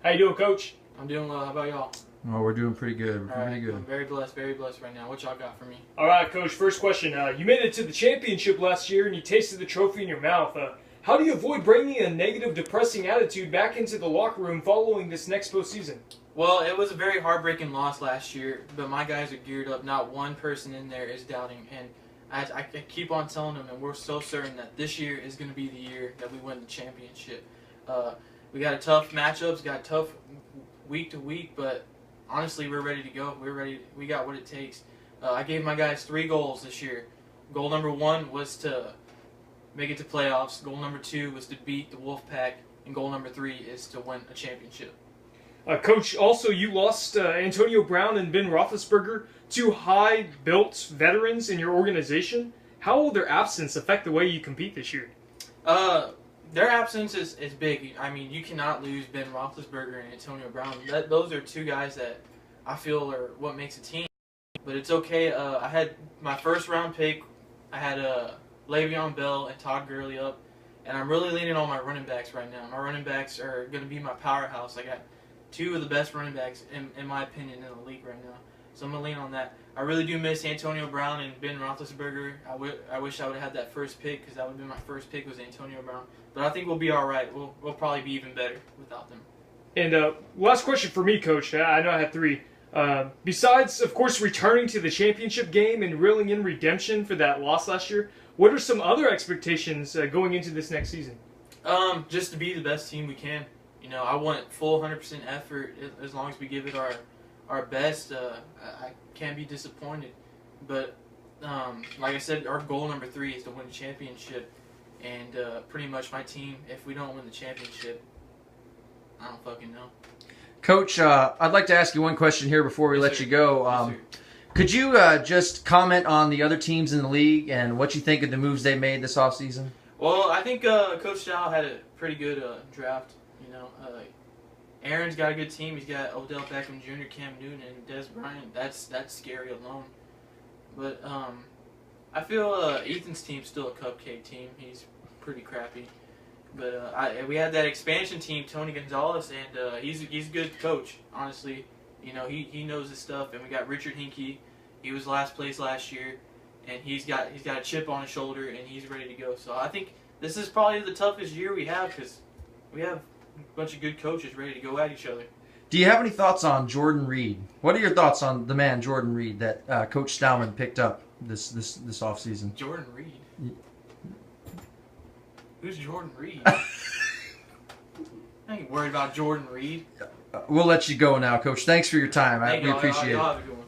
How you doing, Coach? I'm doing well. How about y'all? Oh, we're doing pretty good. We're All right. pretty good. I'm very blessed right now. What y'all got for me? All right, Coach. First question. You made it to the championship last year, and you tasted the trophy in your mouth. How do you avoid bringing a negative, depressing attitude back into the locker room following this next postseason? Well, it was a very heartbreaking loss last year, but my guys are geared up. Not one person in there is doubting, and I keep on telling them, and we're so certain that this year is going to be the year that we win the championship. We got a tough matchups, got tough week to week, but honestly, we're ready to go. We're ready. We got what it takes. I gave my guys 3 goals this year. Goal number 1 was to make it to playoffs. Goal number 2 was to beat the Wolfpack, and goal number 3 is to win a championship. Coach, also you lost Antonio Brown and Ben Roethlisberger, 2 high-built veterans in your organization. How will their absence affect the way you compete this year? Their absence is big. I mean, you cannot lose Ben Roethlisberger and Antonio Brown. Those are 2 guys that I feel are what makes a team. But it's okay. I had my first-round pick. I had Le'Veon Bell and Todd Gurley up, and I'm really leaning on my running backs right now. My running backs are going to be my powerhouse. I got 2 of the best running backs, in my opinion, in the league right now. So I'm going to lean on that. I really do miss Antonio Brown and Ben Roethlisberger. I wish I would have had that first pick, because that would have been my first pick was Antonio Brown. But I think we'll be all right. We'll probably be even better without them. And last question for me, Coach. I know I had 3. Besides, of course, returning to the championship game and reeling in redemption for that loss last year, what are some other expectations going into this next season? Just to be the best team we can. You know, I want full 100% effort. As long as we give it our best, I can't be disappointed. But like I said, our goal number 3 is to win the championship. And pretty much my team, if we don't win the championship, I don't fucking know. Coach, I'd like to ask you one question here before we Yes, let sir. you go. Yes, Could you just comment on the other teams in the league and what you think of the moves they made this offseason? Well, I think Coach Dow had a pretty good draft. You know, Aaron's got a good team. He's got Odell Beckham Jr., Cam Newton, and Dez Bryant. That's scary alone. But I feel Ethan's team's still a cupcake team. He's pretty crappy. But we had that expansion team, Tony Gonzalez, and he's a good coach. Honestly, you know he knows his stuff. And we got Richard Hinkey. He was last place last year, and he's got a chip on his shoulder, and he's ready to go. So I think this is probably the toughest year we have, because we have a bunch of good coaches ready to go at each other. Do you have any thoughts on Jordan Reed? What are your thoughts on the man Jordan Reed that Coach Stallman picked up this offseason? Jordan Reed. Who's Jordan Reed? I ain't worried about Jordan Reed. We'll let you go now, Coach. Thanks for your time. Thank We y'all. appreciate Y'all it. have a good one.